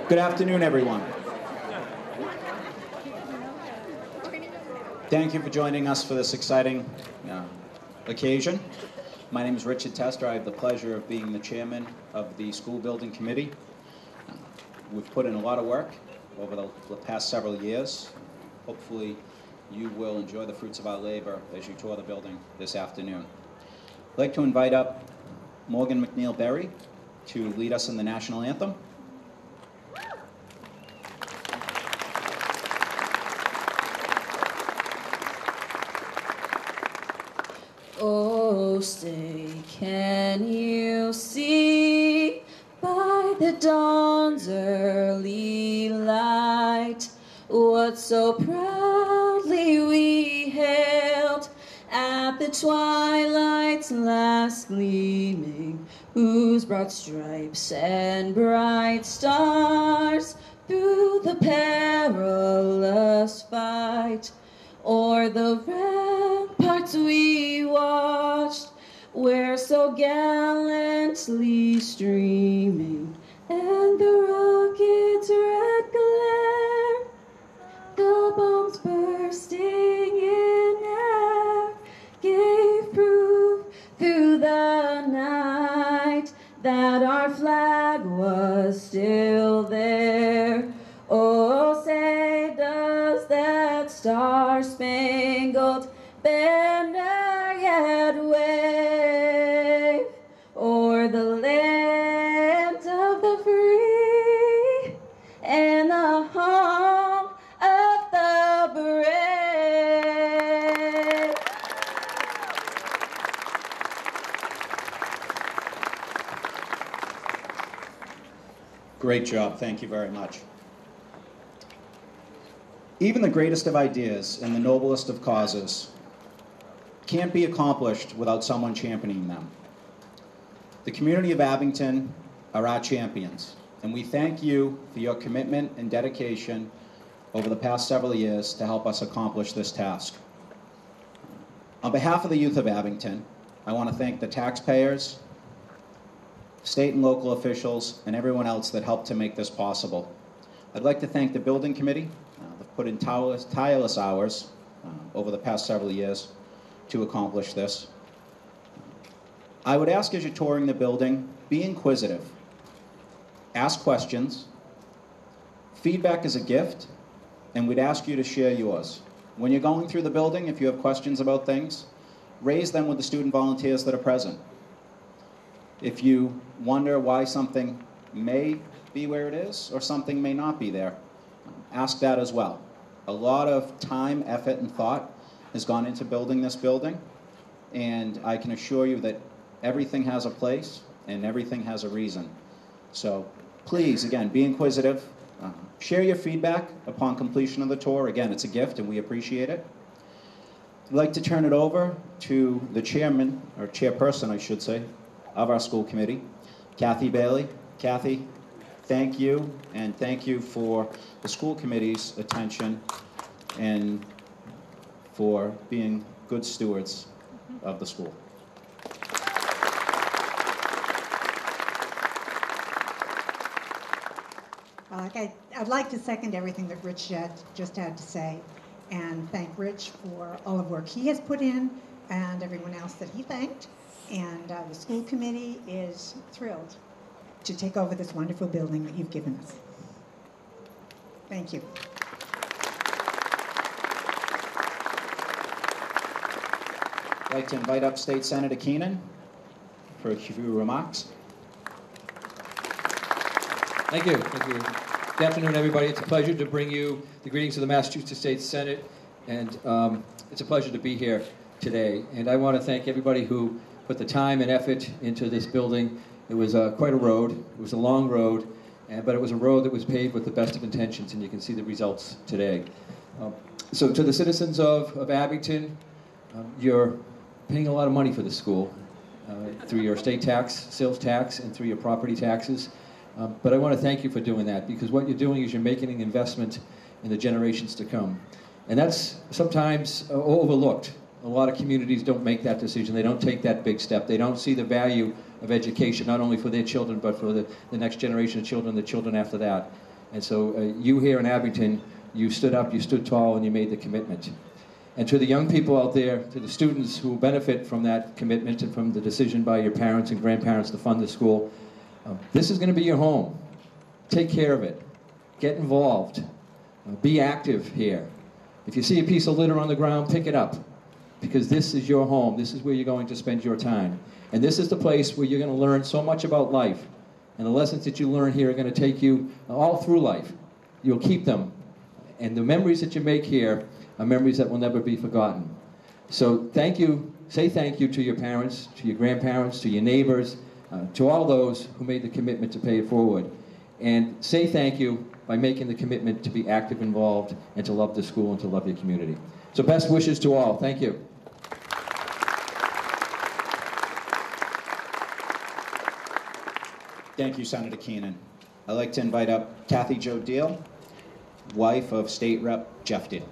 Good afternoon, everyone. Thank you for joining us for this exciting occasion. My name is Richard Tester. I have the pleasure of being the chairman of the school building committee. We've put in a lot of work over the past several years. Hopefully you will enjoy the fruits of our labor as you tour the building this afternoon. I'd like to invite up Morgan McNeil Berry to lead us in the national anthem. Oh, say, can you see by the dawn's early light what so proudly we hailed at the twilight's last gleaming, whose broad stripes and bright stars through the perilous fight o'er the ramparts we watched, where so gallantly streaming, and the rocket's red glare, the bombs bursting in air, gave proof through the night that our flag was still there. Oh, say, does that star-spangled banner yet wave o'er the land of the free and the home of the brave? Great job. Thank you very much. Even the greatest of ideas and the noblest of causes can't be accomplished without someone championing them. The community of Abington are our champions, and we thank you for your commitment and dedication over the past several years to help us accomplish this task. On behalf of the youth of Abington, I want to thank the taxpayers, state and local officials, and everyone else that helped to make this possible. I'd like to thank the building committee. They've put in tireless hours over the past several years to accomplish this. I would ask, as you're touring the building, be inquisitive. Ask questions. Feedback is a gift, and we'd ask you to share yours. When you're going through the building, if you have questions about things, raise them with the student volunteers that are present. If you wonder why something may be where it is or something may not be there, ask that as well. A lot of time, effort, and thought has gone into building this building, and I can assure you that everything has a place and everything has a reason. So please, again, be inquisitive, Share your feedback upon completion of the tour. Again, it's a gift and we appreciate it. I'd like to turn it over to the chairman, or chairperson I should say, of our school committee, Kathy Bailey. Kathy, thank you, and thank you for the school committee's attention and for being good stewards of the school. I'd like to second everything that Rich just had to say, and thank Rich for all the work he has put in and everyone else that he thanked. And the school committee is thrilled to take over this wonderful building that you've given us. Thank you. I'd like to invite up State Senator Keenan for a few remarks. Thank you. Thank you. Good afternoon, everybody. It's a pleasure to bring you the greetings of the Massachusetts State Senate, and it's a pleasure to be here today. And I want to thank everybody who put the time and effort into this building. It was quite a road. It was a long road, but it was a road that was paved with the best of intentions, and you can see the results today. So to the citizens of Abington, you're paying a lot of money for the school through your state tax, sales tax, and through your property taxes. But I want to thank you for doing that, because what you're doing is you're making an investment in the generations to come. And that's sometimes overlooked. A lot of communities don't make that decision. They don't take that big step. They don't see the value of education, not only for their children, but for the next generation of children, the children after that. And so you here in Abington, you stood up, you stood tall, and you made the commitment. And to the young people out there, to the students who benefit from that commitment and from the decision by your parents and grandparents to fund the school, this is going to be your home. Take care of it. Get involved. Be active here. If you see a piece of litter on the ground, pick it up, because this is your home. This is where you're going to spend your time. And this is the place where you're going to learn so much about life. And the lessons that you learn here are going to take you all through life. You'll keep them. And the memories that you make here are memories that will never be forgotten. So thank you. Say thank you to your parents, to your grandparents, to your neighbors, to all those who made the commitment to pay it forward. And say thank you by making the commitment to be active, involved, and to love the school and to love your community. So best wishes to all. Thank you. Thank you, Senator Keenan. I'd like to invite up Kathy Jo Deal, wife of State Rep Jeff Deal.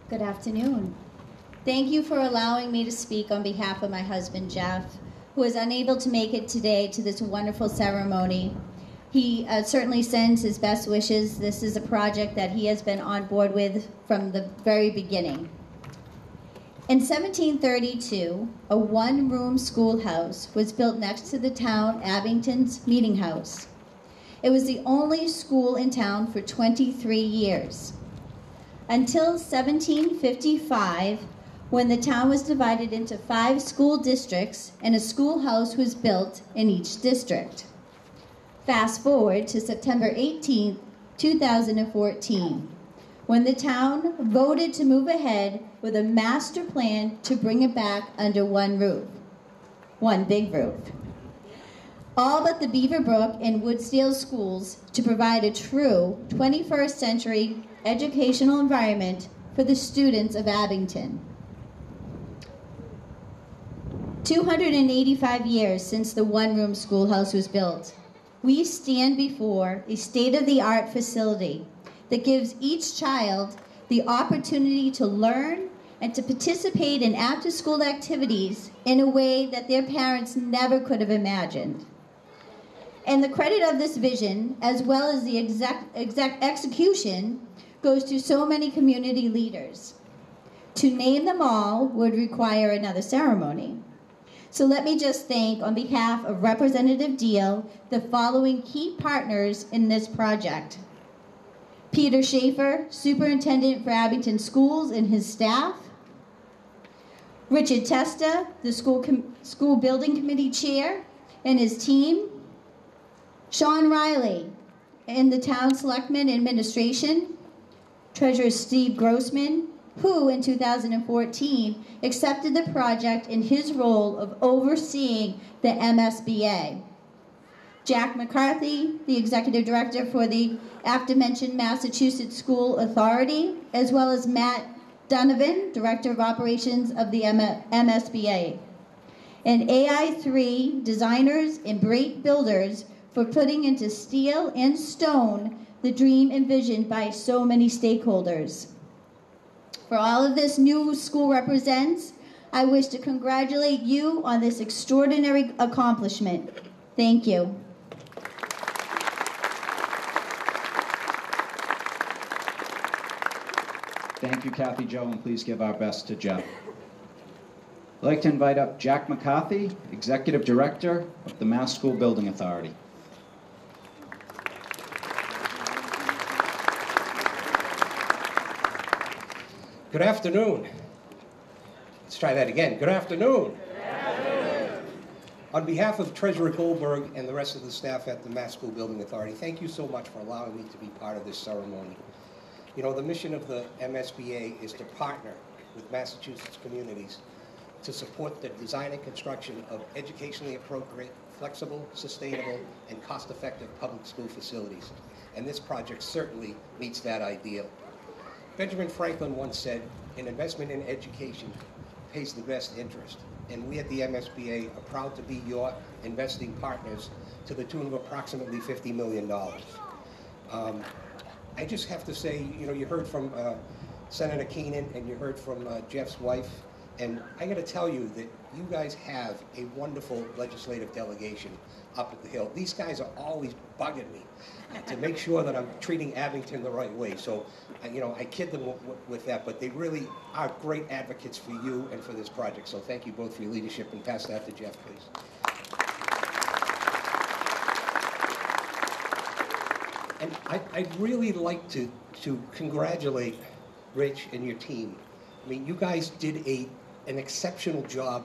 Good afternoon. Thank you for allowing me to speak on behalf of my husband, Jeff, who is unable to make it today to this wonderful ceremony. He certainly sends his best wishes. This is a project that he has been on board with from the very beginning. In 1732, a one-room schoolhouse was built next to the town Abington's meeting house. It was the only school in town for 23 years. Until 1755, when the town was divided into 5 school districts and a schoolhouse was built in each district. Fast forward to September 18, 2014, when the town voted to move ahead with a master plan to bring it back under one roof, one big roof. All but the Beaverbrook and Woodsdale schools to provide a true 21st century educational environment for the students of Abington. 285 years since the one-room schoolhouse was built, we stand before a state-of-the-art facility that gives each child the opportunity to learn and to participate in after-school activities in a way that their parents never could have imagined. And the credit of this vision, as well as the exact execution, goes to so many community leaders. To name them all would require another ceremony. So let me just thank, on behalf of Representative Deal, the following key partners in this project. Peter Schaefer, Superintendent for Abington Schools and his staff. Richard Testa, the School Building Committee Chair and his team. Sean Riley and the Town Selectmen Administration. Treasurer Steve Grossman, who in 2014 accepted the project in his role of overseeing the MSBA. Jack McCarthy, the Executive Director for the aforementioned Massachusetts School Authority, as well as Matt Donovan, Director of Operations of the MSBA. And AI3 designers and great builders for putting into steel and stone the dream envisioned by so many stakeholders. For all of this new school represents, I wish to congratulate you on this extraordinary accomplishment. Thank you. Thank you, Kathy Jo, and please give our best to Jeff. I'd like to invite up Jack McCarthy, Executive Director of the Mass School Building Authority. Good afternoon. Let's try that again. Good afternoon. Good afternoon. On behalf of Treasurer Goldberg and the rest of the staff at the Mass School Building Authority, thank you so much for allowing me to be part of this ceremony. You know, the mission of the MSBA is to partner with Massachusetts communities to support the design and construction of educationally appropriate, flexible, sustainable, and cost-effective public school facilities. And this project certainly meets that ideal. Benjamin Franklin once said, an investment in education pays the best interest. And we at the MSBA are proud to be your investing partners to the tune of approximately $50 million. I just have to say, you know, you heard from Senator Keenan and you heard from Jeff's wife, and I got to tell you that you guys have a wonderful legislative delegation up at the Hill. These guys are always bugging me to make sure that I'm treating Abington the right way. So, you know, I kid them with that, but they really are great advocates for you and for this project. So thank you both for your leadership, and pass that to Jeff, please. And I'd really like to congratulate Rich and your team. I mean, you guys did an exceptional job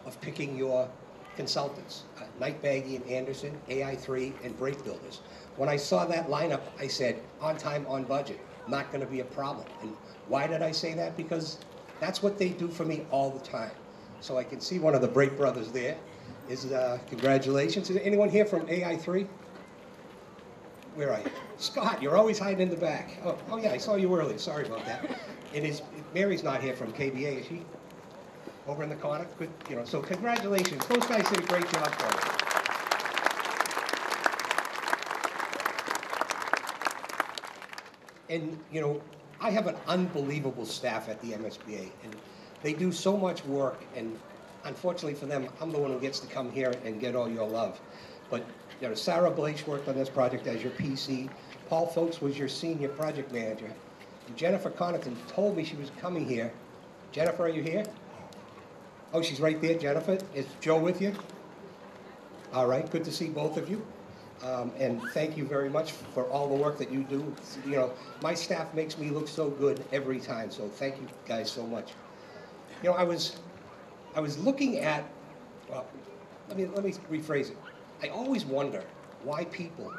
of picking your consultants, Knight Baggy and Anderson, AI3, and Break Builders. When I saw that lineup, I said, on time, on budget, not going to be a problem. And why did I say that? Because that's what they do for me all the time. So I can see one of the Break brothers there. Congratulations. Is there anyone here from AI3? Where are you? Scott, you're always hiding in the back. Oh yeah, I saw you earlier. Sorry about that. Mary's not here from KBA, is she? Over in the corner? Good, you know, so congratulations. Those guys did a great job for us. And, you know, I have an unbelievable staff at the MSBA, and they do so much work, and unfortunately for them, I'm the one who gets to come here and get all your love. But, you know, Sarah Blake worked on this project as your PC. Paul Folks was your senior project manager. And Jennifer Connaughton told me she was coming here. Jennifer, are you here? Oh, she's right there, Jennifer. Is Joe with you? All right, good to see both of you. And thank you very much for all the work that you do. You know, my staff makes me look so good every time, so thank you guys so much. You know, I was looking at, well, let me rephrase it. I always wonder why people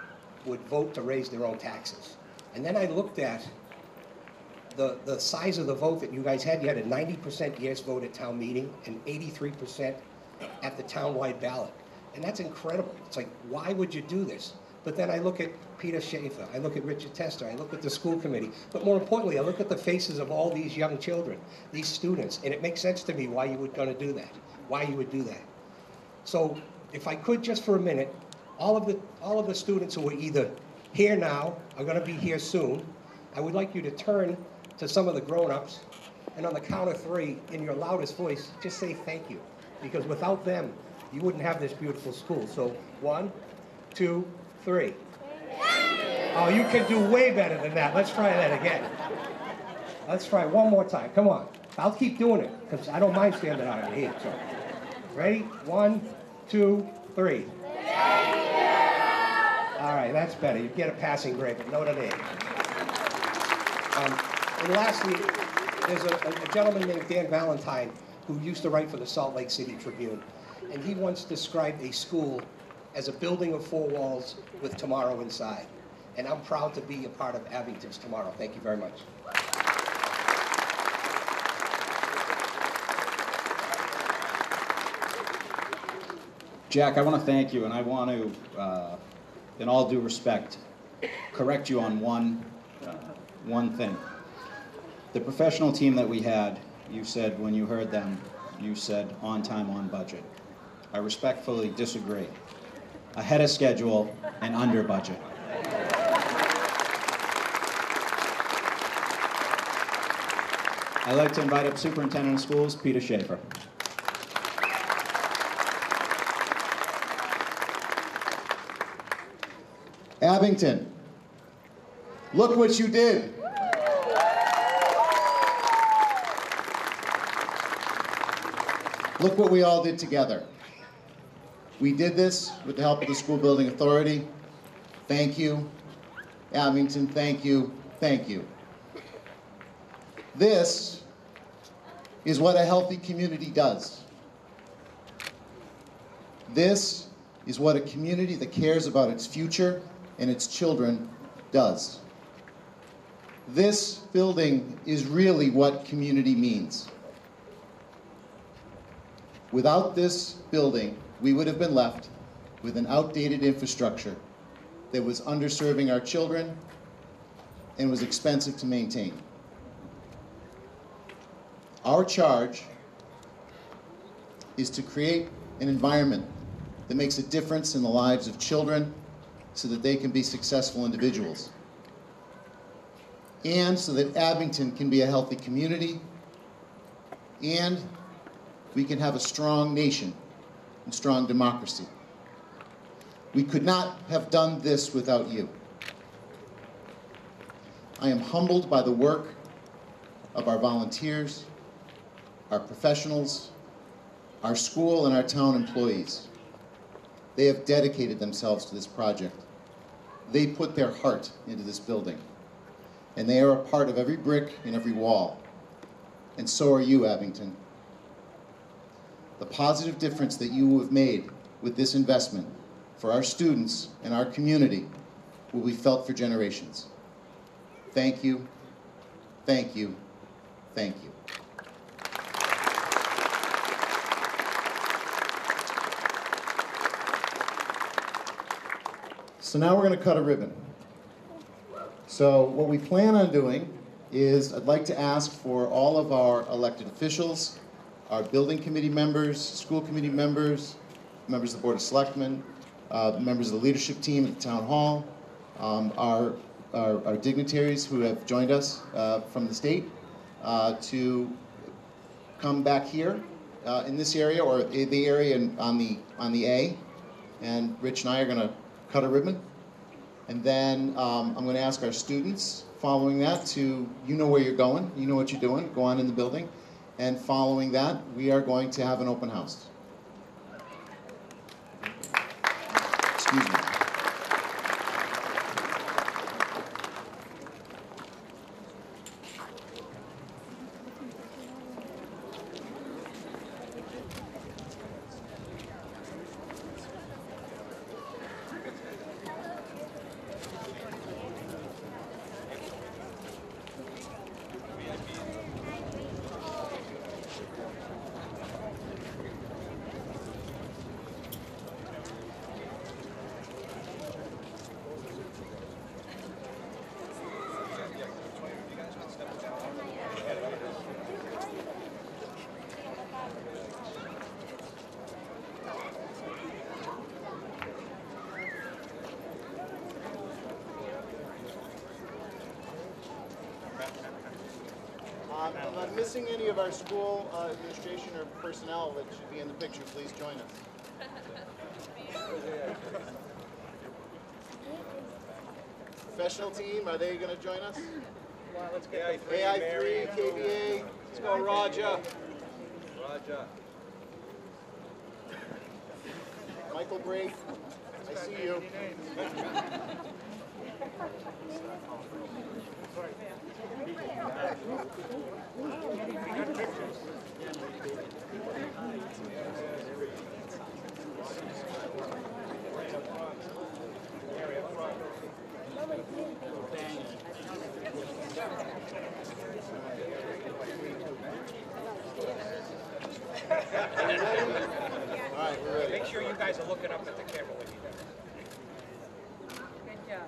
would vote to raise their own taxes. And then I looked at the size of the vote that you guys had. You had a 90% yes vote at town meeting and 83% at the town-wide ballot. And that's incredible. It's like, why would you do this? But then I look at Peter Schaefer, I look at Richard Tester, I look at the school committee, but more importantly, I look at the faces of all these young children, these students, and it makes sense to me why you would gonna do that, why you would do that. So if I could just for a minute, all of the students who are either here now, are gonna be here soon, I would like you to turn to some of the grown-ups, and on the count of 3, in your loudest voice, just say thank you. Because without them, you wouldn't have this beautiful school. So 1, 2, 3. Oh, you can do way better than that. Let's try that again. Let's try one more time. Come on. I'll keep doing it, because I don't mind standing out in the heat. So, ready? 1, 2, 3. All right, that's better. You get a passing grade, but no name. And lastly, there's a gentleman named Dan Valentine who used to write for the Salt Lake City Tribune. And he once described a school as a building of 4 walls with tomorrow inside. And I'm proud to be a part of Abington's tomorrow. Thank you very much. Jack, I want to thank you, and I want to, in all due respect, correct you on one thing. The professional team that we had, you said when you heard them, you said on time, on budget. I respectfully disagree. Ahead of schedule and under budget. I'd like to invite up Superintendent of Schools, Peter Schaefer. Abington, look what you did. Look what we all did together. We did this with the help of the School Building Authority. Thank you. Abington, thank you, thank you. This is what a healthy community does. This is what a community that cares about its future and its children does. This building is really what community means. Without this building, we would have been left with an outdated infrastructure that was underserving our children and was expensive to maintain. Our charge is to create an environment that makes a difference in the lives of children so that they can be successful individuals, and so that Abington can be a healthy community, and we can have a strong nation and strong democracy. We could not have done this without you. I am humbled by the work of our volunteers, our professionals, our school and our town employees. They have dedicated themselves to this project. They put their heart into this building. And they are a part of every brick and every wall. And so are you, Abington. The positive difference that you have made with this investment for our students and our community will be felt for generations. Thank you, thank you, thank you. So now we're going to cut a ribbon. So what we plan on doing is I'd like to ask for all of our elected officials, our building committee members, school committee members, members of the Board of Selectmen, members of the leadership team at the Town Hall, our dignitaries who have joined us from the state to come back here in this area or the area on the A. And Rich and I are going to cut a ribbon. And then I'm going to ask our students following that to, you know where you're going, you know what you're doing, go on in the building. And following that, we are going to have an open house. Excuse me. If I'm missing any of our school administration or personnel that should be in the picture, please join us. Professional team, are they going to join us? Come on, let's get AI3, KBA. Let's go, Roger. Roger. Michael Brake, I see you. All right, we're ready. make sure you guys are looking up at the camera when you do. Good job.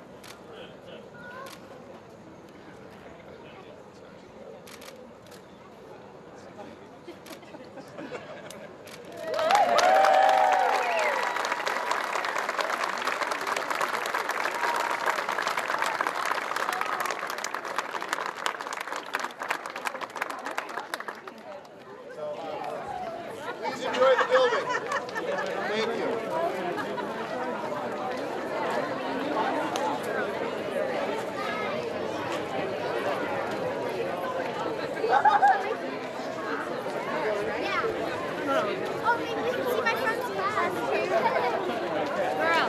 Please enjoy the building. Thank you. Oh, maybe we can see my friend's class. Girl.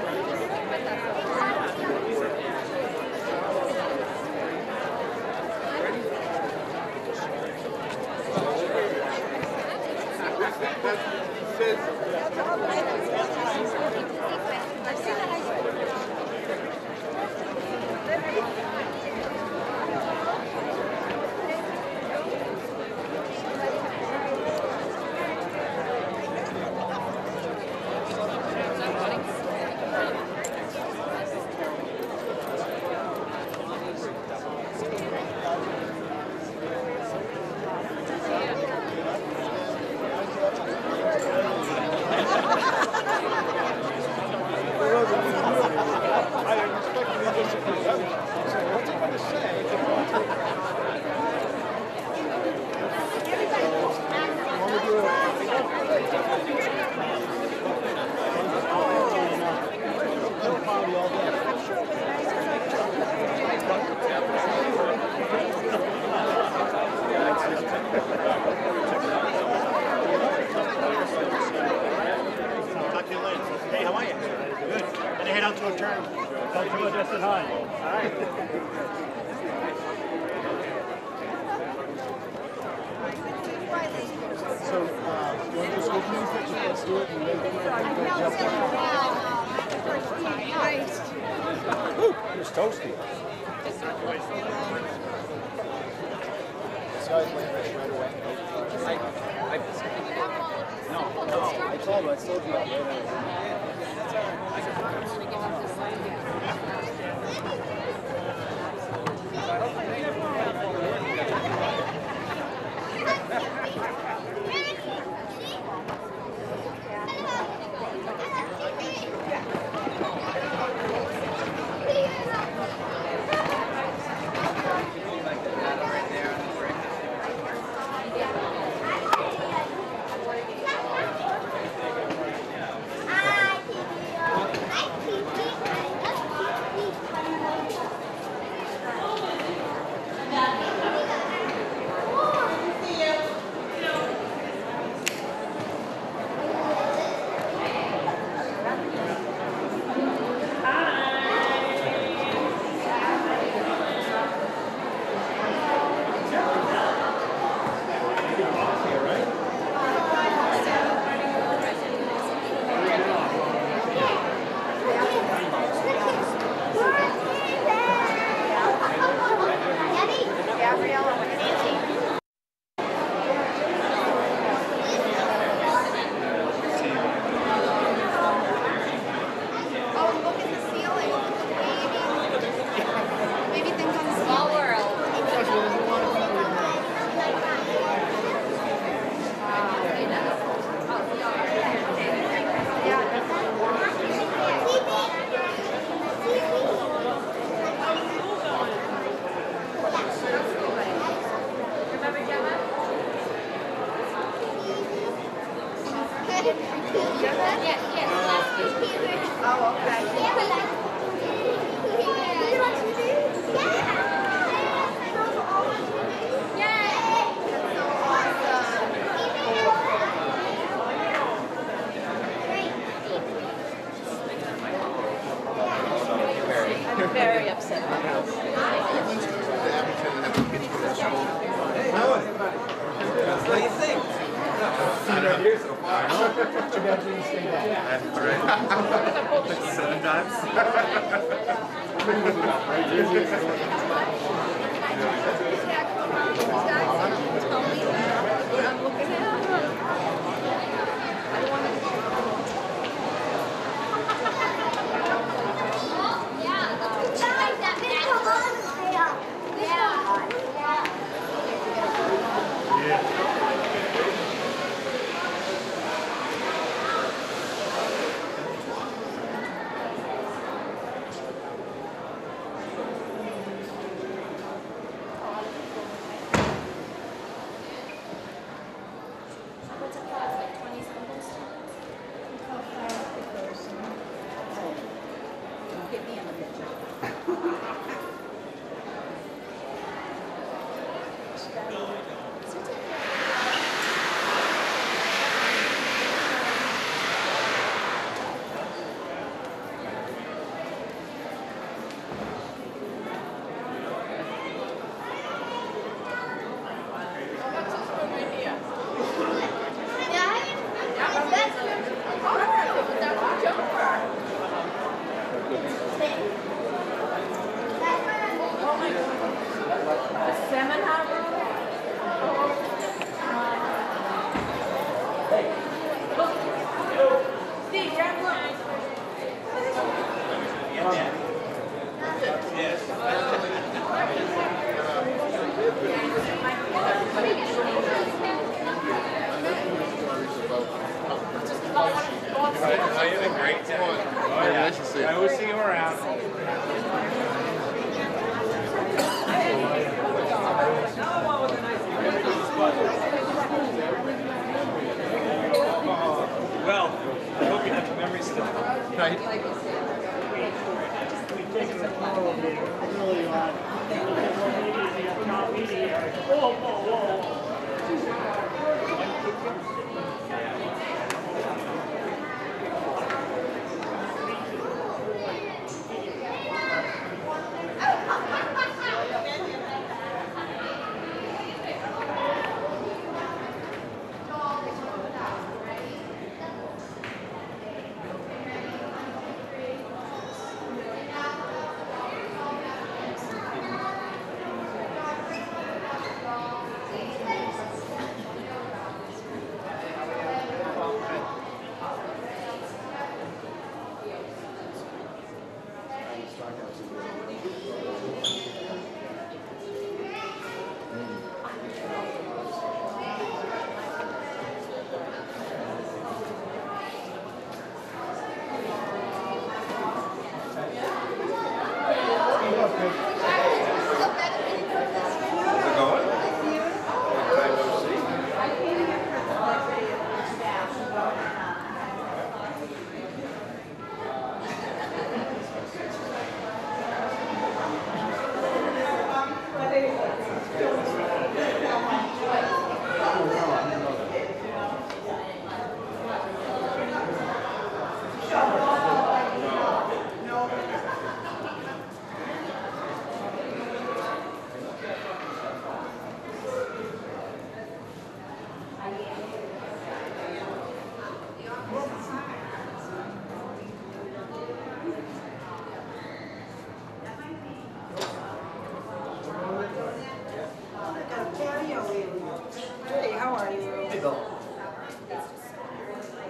Talk to you later. Hey, how are you? Good. Gonna head out to a turn. Tell Joe I just said hi. All right. So, you want to do school committee picture? Let's do it. And then It's toasty. this guy's landing right away. No, I told him. I told you. Very upset about this. What do you think? Here so far. Too bad you didn't stay back. 7 times. see you. I always see you around. Well, I hope you have the memories of that. Right.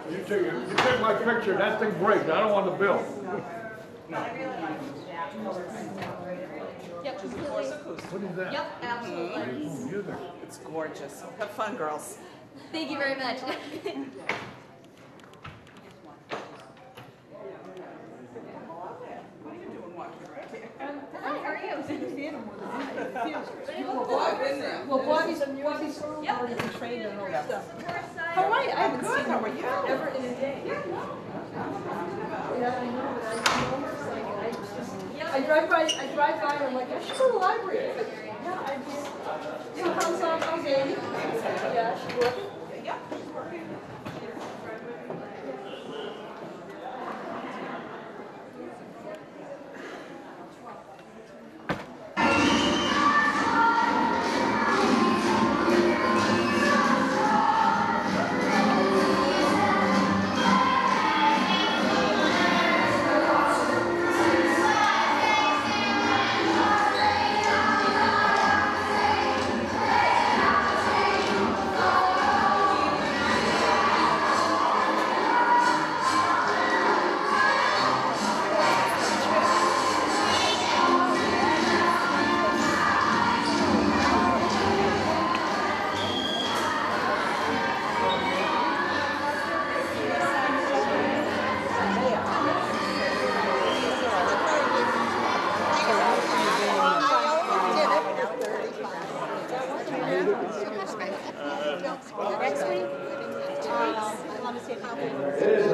You take my picture, that thing breaks. I don't want the bill. Yep, completely. What is that? Yep, absolutely. Music. It's gorgeous. Have fun, girls. Thank you very much. Hi, how are you? Well, Bobby's already been trained and all that stuff. How are you? I haven't seen how are you? Ever in a day. Yeah, I know. I drive by and I'm like, I should go to the library. But, yeah, I just, how's Amy? Yeah, she's working? Yeah, she's working.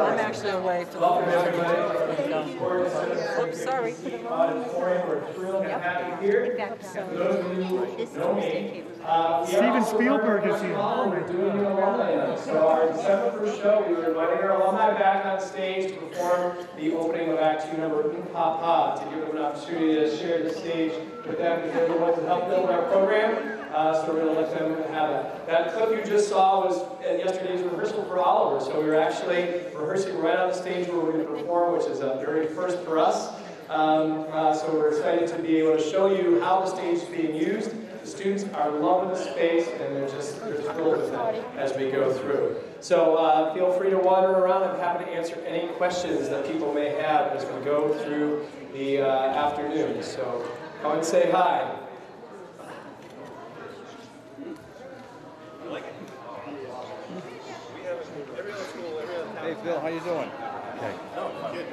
I'm actually away for the Oops, sorry. Steven Spielberg is here. We're doing new alumni. So our December 1st show, we were inviting our alumni back on stage to perform the opening of Act 2 number Papa, to give them an opportunity to share the stage with them because they're the ones that helped build our program. So we're going to let them have that. That clip you just saw was at yesterday's rehearsal for Oliver. So we were actually rehearsing right on the stage where we're going to perform, which is a very first for us. So we're excited to be able to show you how the stage is being used. The students are loving the space, and they're thrilled with it as we go through. So feel free to wander around. I'm happy to answer any questions that people may have as we go through the afternoon. So come and say hi. Hey, Phil, how you doing? Okay. Oh, good.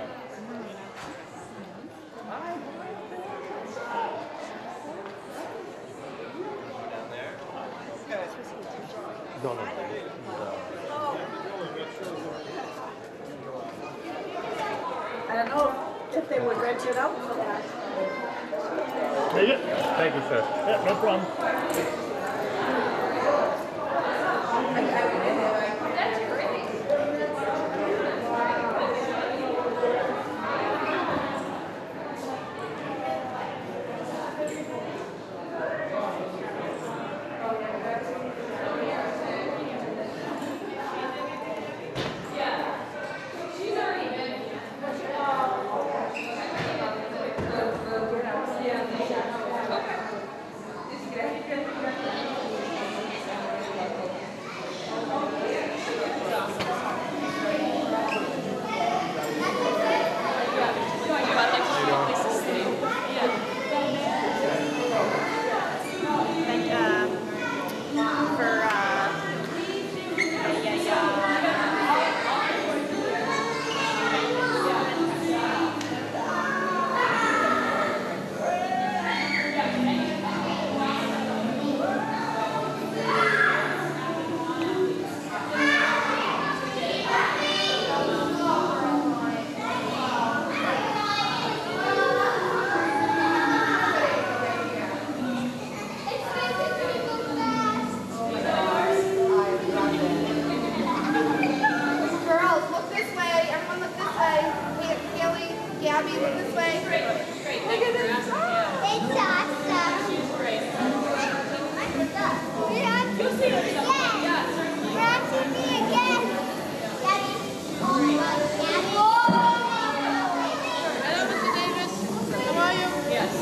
No, no. I don't know if they would rent it out for that. Take it? Thank you, sir. Yeah, no problem. That's great. Girls, look this way. Everyone look this way. Haley, Gabby, look this way. Look at this. It's awesome. We're on TV again. We're on TV again. Daddy. Daddy. Hello, Mr. Davis. How are you? Yes.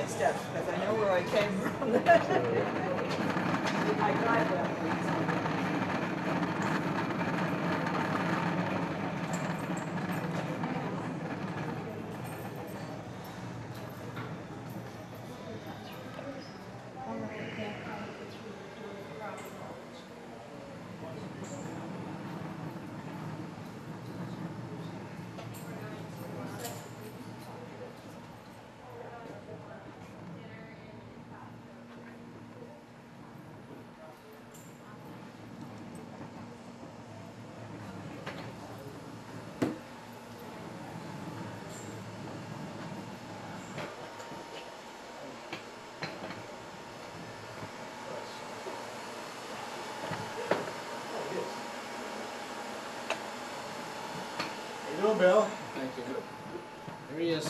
steps because I know where I came from. I drive that way. How you doing, Bill? Thank you. There he is.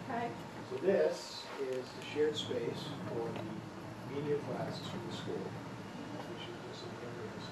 Hi. So this is the shared space for the media classes from the school. We should just look over this.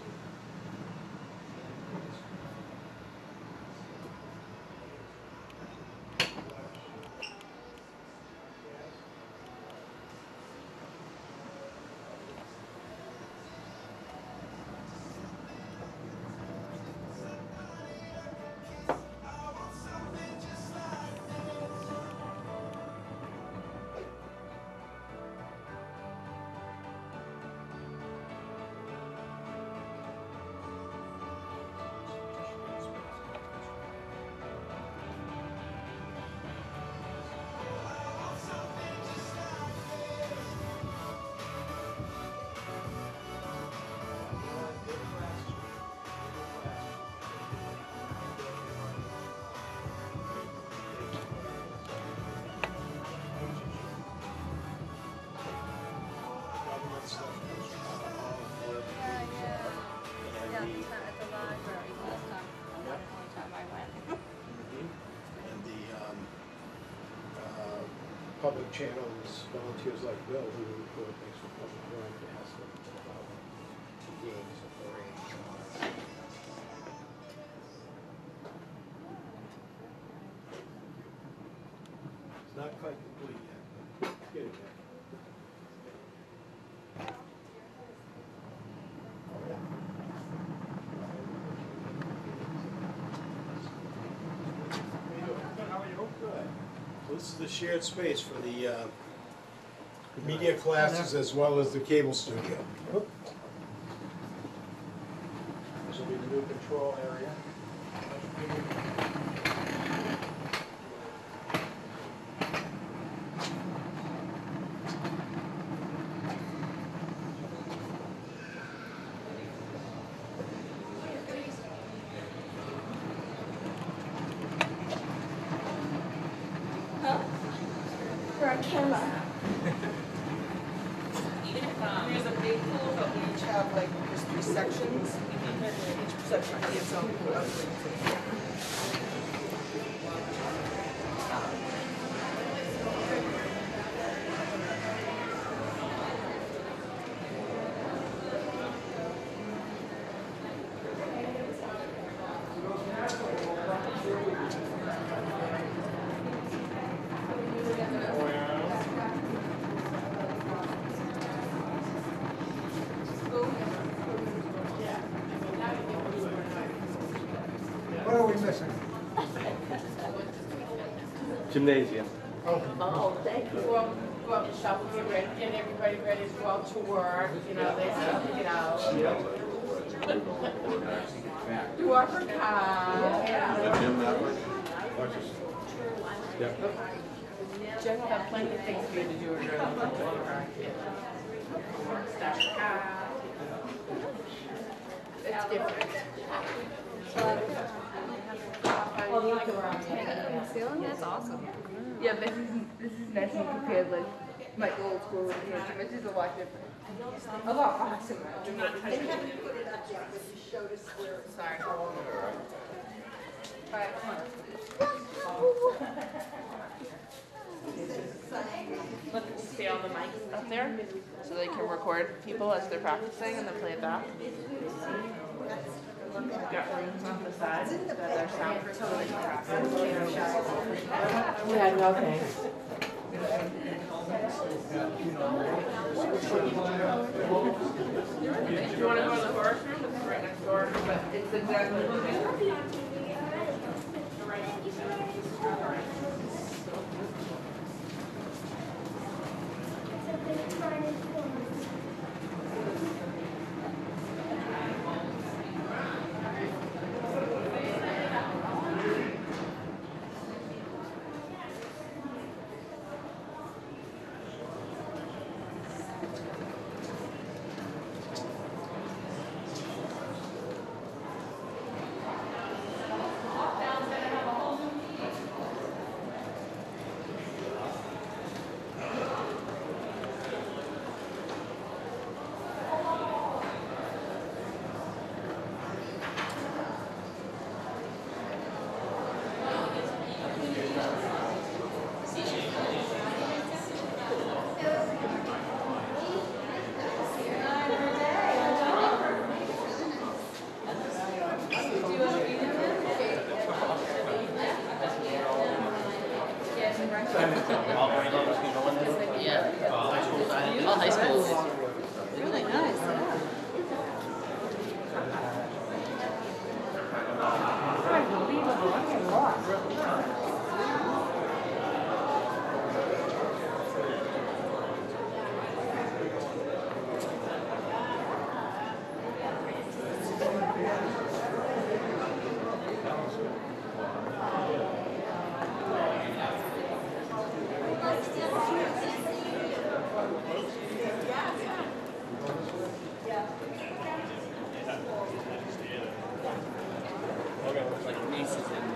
Public channels, volunteers like Bill who record things for public broadcast about the games, the parades. It's not quite complete yet, but it's getting there. So this is the shared space for the media classes as well as the cable studio. This will be the new control area. Here's a big pool, but we each have like just 3 sections. And each section has its own pool. What are we missing? Gymnasium. Oh, thank you. Go up and shop and get everybody ready to go out to work, you know, they stuff to get out. Do our car. Jen will have plenty of things for you to do during the car. Start the car. It's different. That's awesome. Yeah, this is nice and compared like my old school with here. This is a lot different. A lot awesomer. They haven't put it up yet, but you showed us where it's. Sorry. Alright, come on. Look, see all the mics up there? So they can record people as they're practicing and then play it back. on the side that are soundproof. Yeah, no thanks. If you want to go to the horse room, it's right next door, but it's exactly the same. All high schools. Really nice, yeah. Unbelievable, I get lost. Like nieces and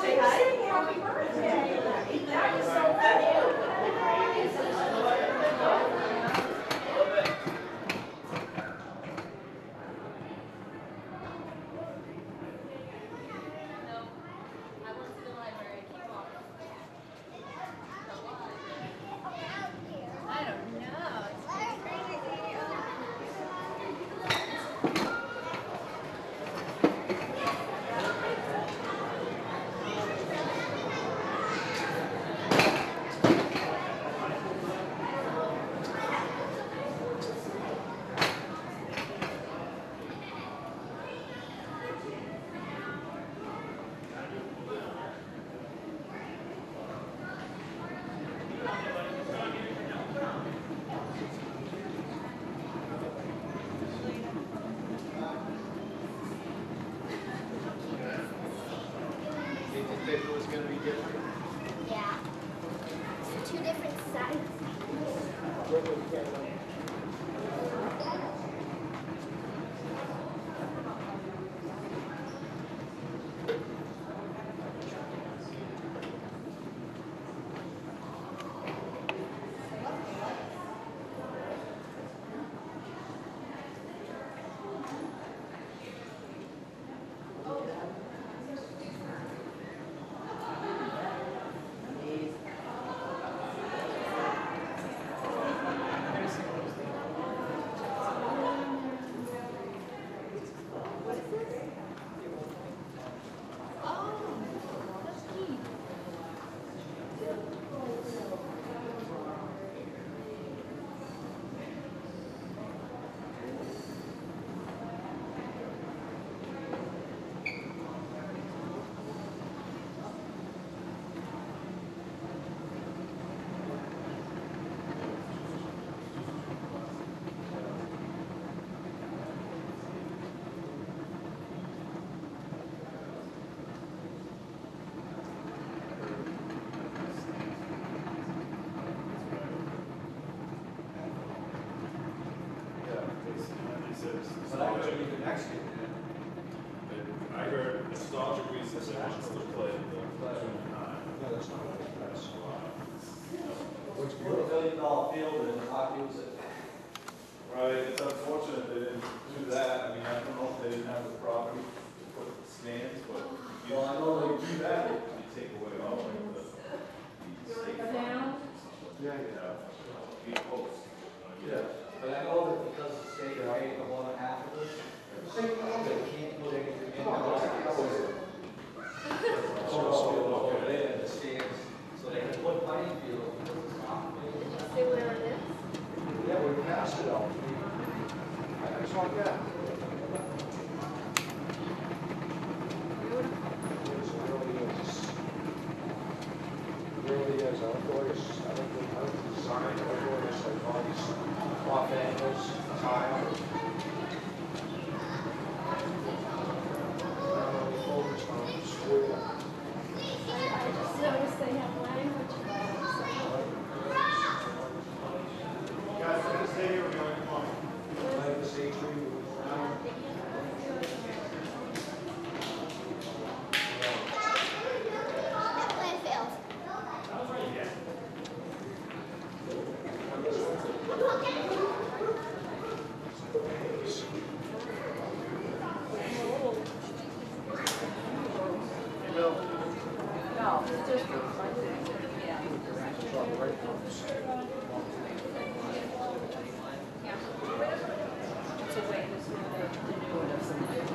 Say hi. Happy birthday. That is so cute. I don't know. It's crazy. It was going to be different. Yeah. Two different sides. I heard nostalgic reasons they want to play the Which $1 billion field and hockey was it? Right, it's unfortunate they didn't do that. I mean, I don't know if they didn't have the property to put stands, but Well, I know they do that. take away all like the state. Yeah. Be close. Yeah, but I know that because the state paid a lot of half of this, they can't put anything in the over there in the stands, so they can put playing field. Say where it is? Yeah, we passed it out. I just want that. Really is. I like the way it's, I like the design, I like the way it's like all these off angles, tile. Not only focused on square. I just noticed they have language about Guys, we're gonna stay here, we're going to come. Like the stage tree with the flower. That plan failed. No, it's just yeah. It's a way to sort of denude of something.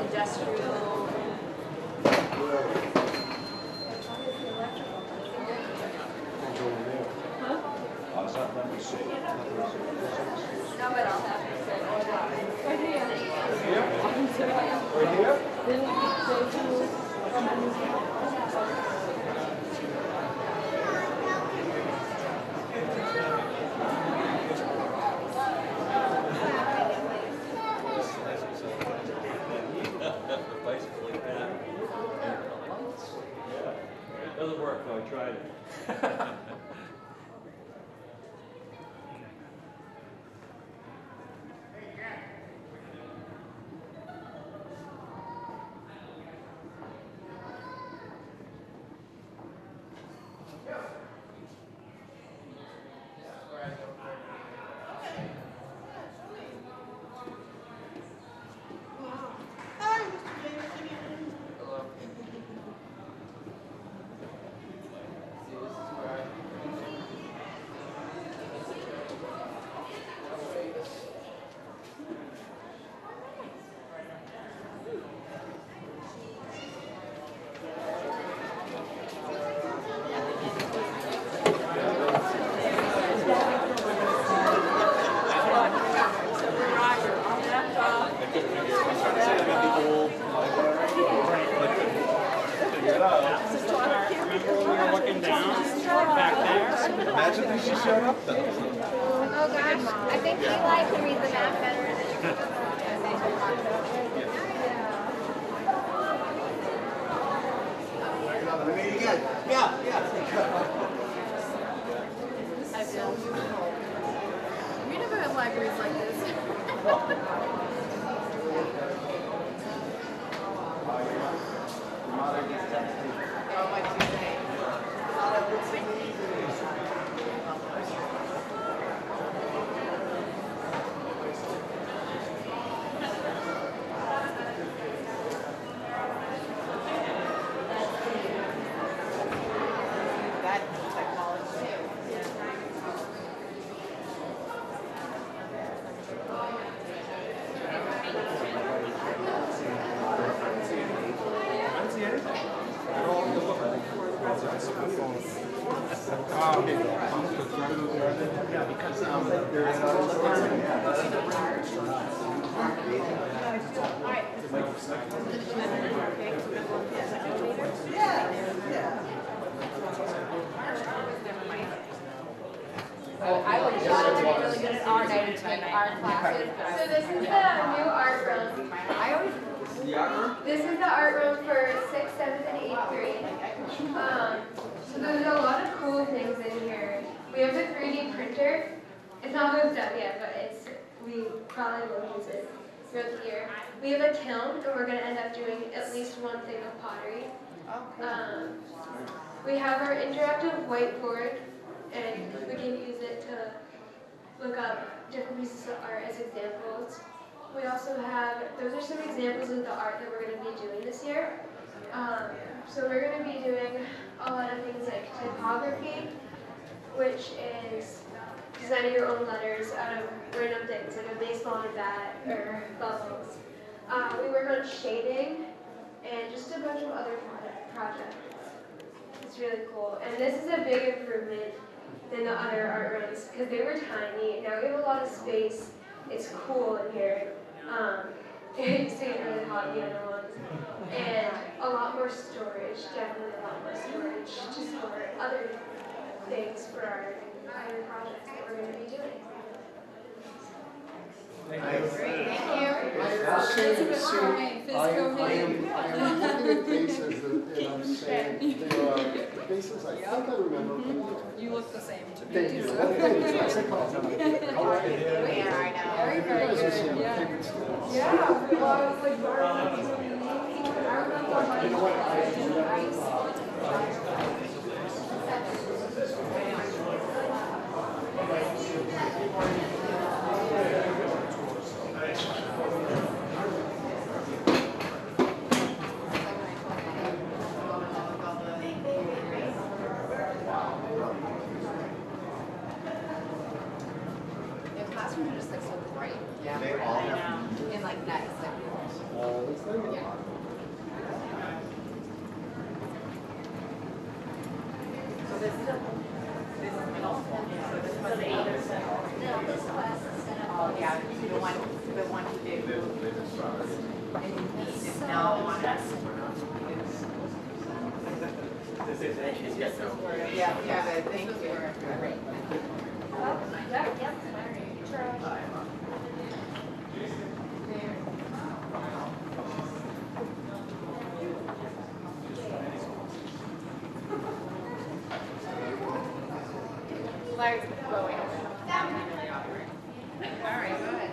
Industrial. Huh? Let me see. No, but I'll have it said. Right here. Right here? Then they do. Bicycle like that. Yeah. Doesn't work though, I tried it. Imagine if she showed up though. Oh gosh, I think Eli can read the map better than I feel we never had libraries like this. I would love to be really good at art. I would take art classes. So this is the new art room. This is the art room for 6th, 7th, and 8th grade. So there's a lot of cool things in here. We have a 3D printer. It's not hooked up yet, but we probably will use it. throughout the year. We have a kiln, and we're going to end up doing at least one thing of pottery. We have our interactive whiteboard, and we can use it to look up different pieces of art as examples. We also have, those are some examples of the art that we're going to be doing this year. So we're going to be doing a lot of things like typography, which is designing your own letters out of random things, like a baseball and a bat or bubbles. We work on shading and just a bunch of other projects. It's really cool. And this is a big improvement than the other art rooms because they were tiny. Now we have a lot of space. It's cool in here. It used to get really hot in the other ones. And a lot more storage, definitely a lot more storage to store other things for our other projects that we're going to be doing. I am looking at faces and I'm saying there are faces I think I remember. You look the same to me. Thank you. How are you? Yeah, I know. Very good. Yeah. Well, I was like, you know what? Are just like so bright. Yeah. They all have. And like nice. Like, yeah. So this is middle school. So this was the 8 or 7. No, this class instead of. Oh yeah, the one who did. And he is now on us. Yeah, thank you. Great. Larry's blowing. All right, go ahead.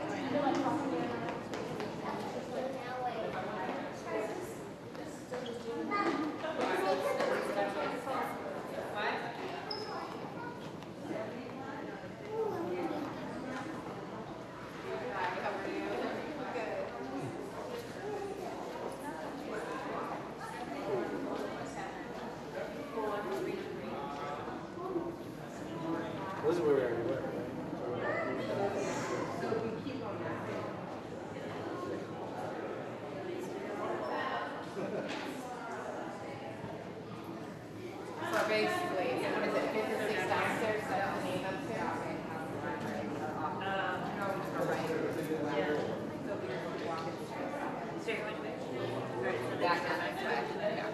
This is where we already were, So basically, what is it, 56 downstairs, 78 upstairs? Back down next way. Yeah.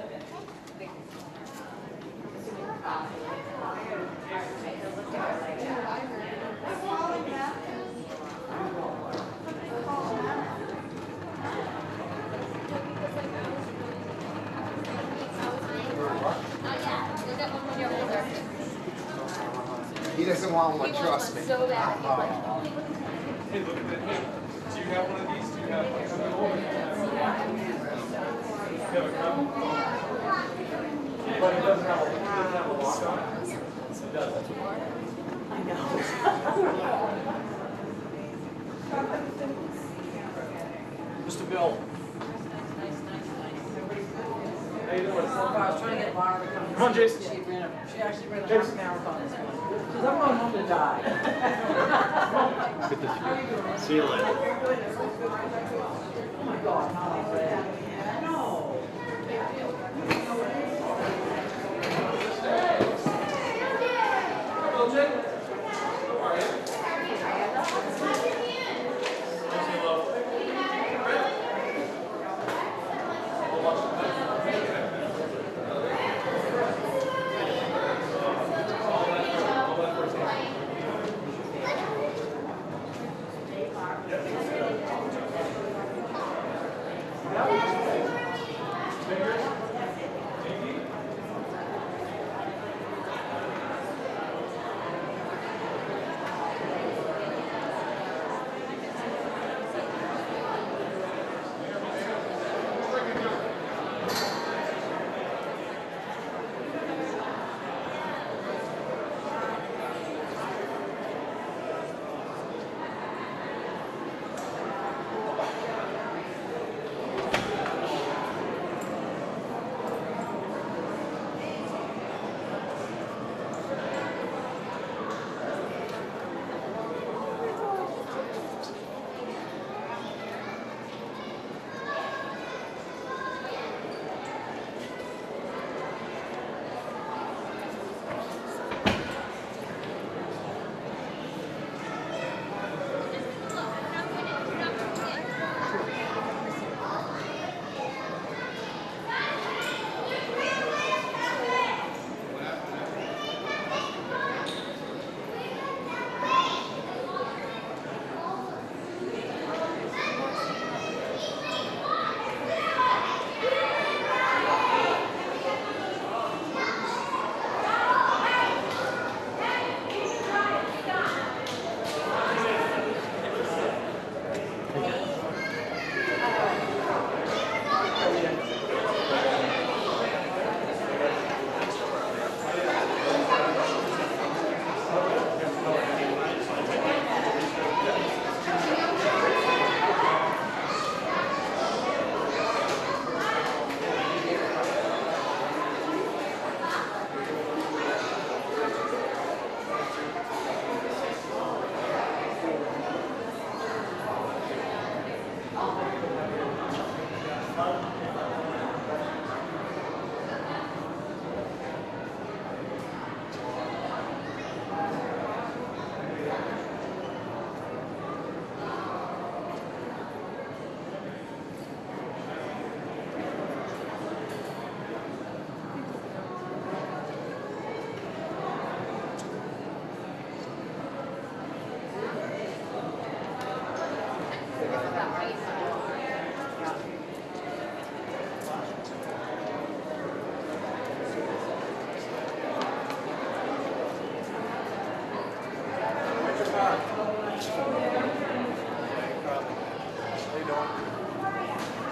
He doesn't want one, trust me. So bad. Hey, look at that. Hey, do you have one of these? Do you have a cup? But it doesn't have a lock on it? It does. I know. Mr. Bill. How you doing? I was trying to get Laura to come. Come on, Jason. She actually ran a half marathon this morning. She says, I'm going home to die. Good to see you. See you later. Oh my God, how no. Hello, Jake. How are you? Yeah.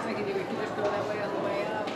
Thinking you could just go that way on the way up.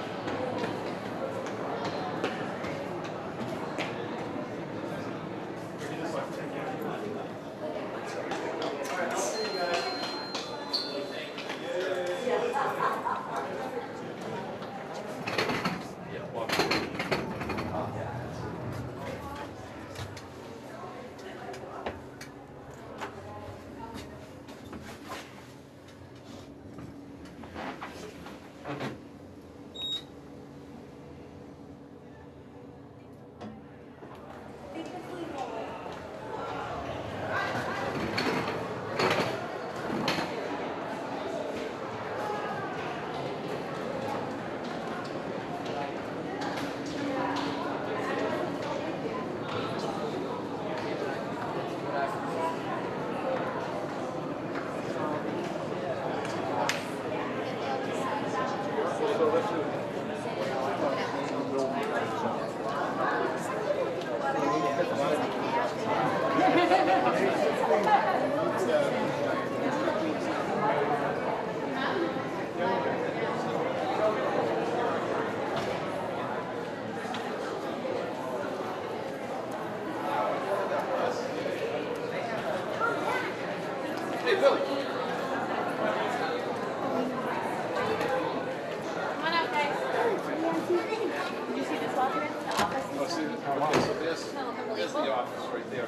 Okay, so there's the office right there.